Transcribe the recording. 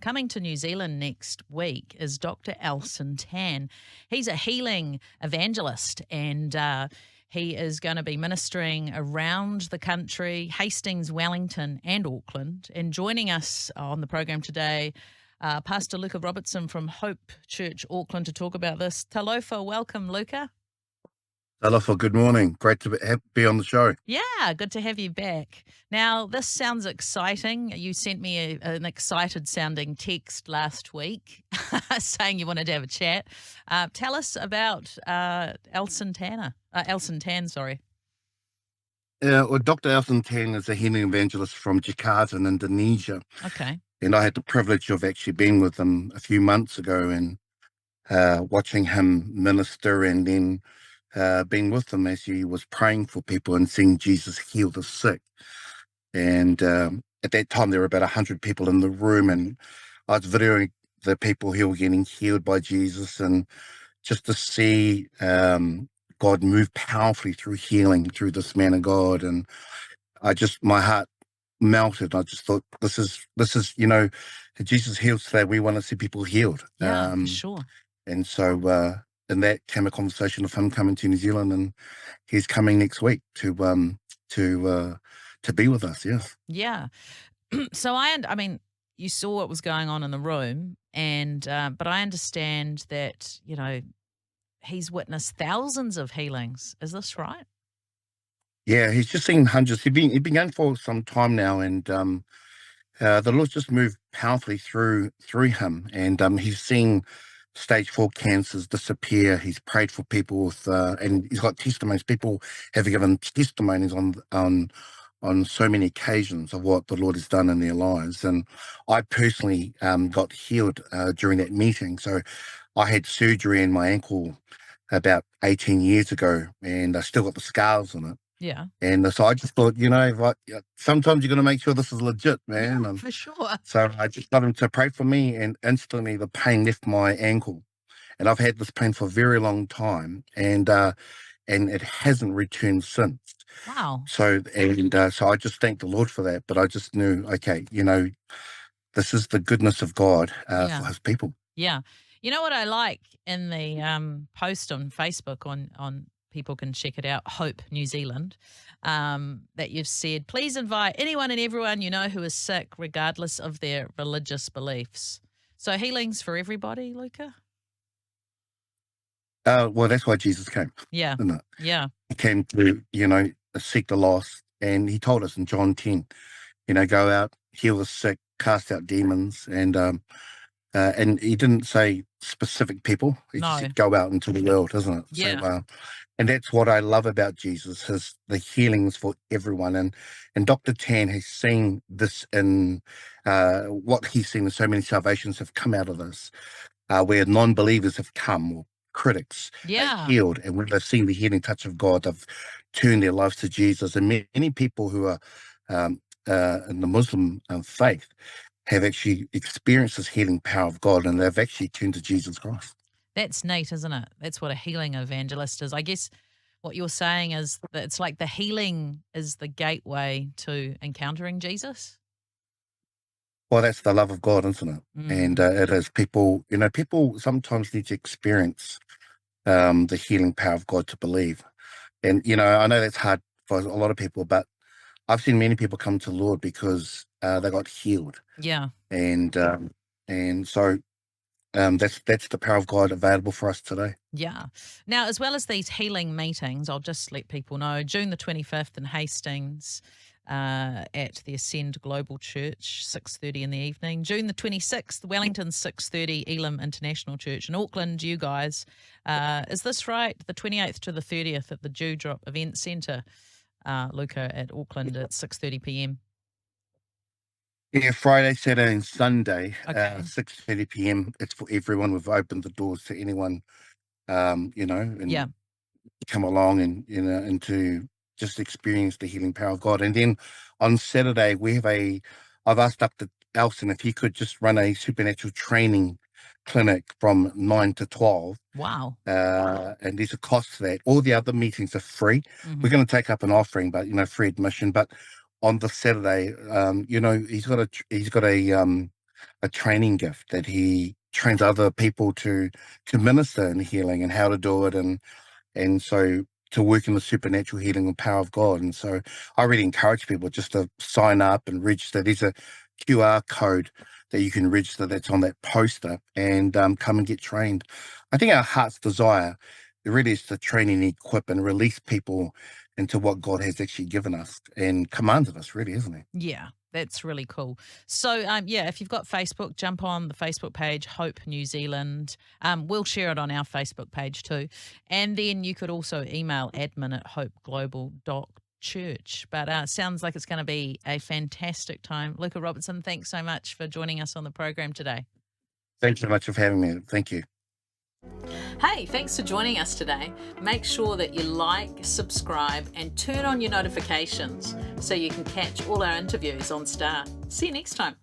coming to New Zealand next week is Dr Elsen Tan. He's a healing evangelist, and he is going to be ministering around the country, Hastings, Wellington and Auckland. And joining us on the program today, Pastor Luka Robertson from Hope Church, Auckland, to talk about this. Talofa, welcome, Luka. Talofa, good morning. Great to be on the show. Yeah, good to have you back. Now, this sounds exciting. You sent me an excited-sounding text last week saying you wanted to have a chat. Tell us about Elsen Tan, sorry. Yeah, well, Dr. Elsen Tan is a healing evangelist from Jakarta in Indonesia. Okay. And I had the privilege of actually being with him a few months ago and watching him minister, and then being with him as he was praying for people and seeing Jesus heal the sick. And at that time, there were about 100 people in the room, and I was videoing the people who were getting healed by Jesus, and just to see God move powerfully through healing through this man of God. And my heart melted. I just thought, this is, Jesus heals today. We want to see people healed. Yeah, for sure. And so, and that came a conversation of him coming to New Zealand, and he's coming next week to be with us. Yes. Yeah. So I mean, you saw what was going on in the room, and but I understand that he's witnessed thousands of healings. Is this right? Yeah, he's just seen hundreds. He's been going for some time now, and the Lord's just moved powerfully through him, and he's seen stage 4 cancers disappear. He's prayed for people with, and he's got testimonies. People have given testimonies on so many occasions of what the Lord has done in their lives. And I personally got healed during that meeting. So I had surgery in my ankle about 18 years ago, and I still got the scars on it. Yeah. And so I just thought, sometimes you're going to make sure this is legit, man. Yeah, for sure. So I just got him to pray for me, and instantly the pain left my ankle. And I've had this pain for a very long time, and it hasn't returned since. Wow. So I just thank the Lord for that. But I just knew, okay, this is the goodness of God for his people. Yeah. You know what I like in the post on Facebook on people can check it out, Hope New Zealand, that you've said, please invite anyone and everyone you know who is sick, regardless of their religious beliefs. So healing's for everybody, Luka? Well, that's why Jesus came. Yeah. Isn't it? Yeah. He came to, seek the lost. And he told us in John 10, go out, heal the sick, cast out demons. And he didn't say specific people. He just said go out into the world, isn't it? Yeah. So, and that's what I love about Jesus, the healings for everyone. And Dr. Tan has seen this in what he's seen in so many salvations have come out of this, where non-believers have come, or critics, healed. And when they've seen the healing touch of God, they've turned their lives to Jesus. And many people who are in the Muslim faith have actually experienced this healing power of God, and they've actually turned to Jesus Christ. That's neat, isn't it? That's what a healing evangelist is. I guess what you're saying is that it's like the healing is the gateway to encountering Jesus. Well, that's the love of God, isn't it? And it is people, people sometimes need to experience the healing power of God to believe. And, I know that's hard for a lot of people, but I've seen many people come to the Lord because they got healed. Yeah. And so that's the power of God available for us today. Yeah. Now, as well as these healing meetings, I'll just let people know, June the 25th in Hastings at the Ascend Global Church, 6:30 in the evening. June the 26th, Wellington, 6:30, Elam International Church. In Auckland, you guys, is this right? The 28th to the 30th at the Dewdrop Event Centre, Luka, at Auckland at 6:30 p.m. Yeah, Friday, Saturday, and Sunday, Okay. 6:30 p.m. It's for everyone. We've opened the doors to anyone, and come along and to just experience the healing power of God. And then on Saturday, I've asked Dr. Elsen if he could just run a supernatural training clinic from 9 to 12. Wow. And there's a cost to that. All the other meetings are free. Mm-hmm. We're going to take up an offering, but free admission. But on the Saturday, he's got a a training gift that he trains other people to minister in healing and how to do it, and so to work in the supernatural healing and power of God. And so I really encourage people just to sign up and register. There's a QR code that you can register that's on that poster, and come and get trained. I think our heart's desire really is to train and equip and release people into what God has actually given us and commanded us, really, isn't it? Yeah, that's really cool. So, yeah, if you've got Facebook, jump on the Facebook page, Hope New Zealand. We'll share it on our Facebook page too. And then you could also email admin@hopeglobal.church. But sounds like it's going to be a fantastic time. Luka Robertson, thanks so much for joining us on the program today. Thanks so much for having me. Thank you. Hey, thanks for joining us today. Make sure that you like, subscribe, and turn on your notifications so you can catch all our interviews on Star. See you next time.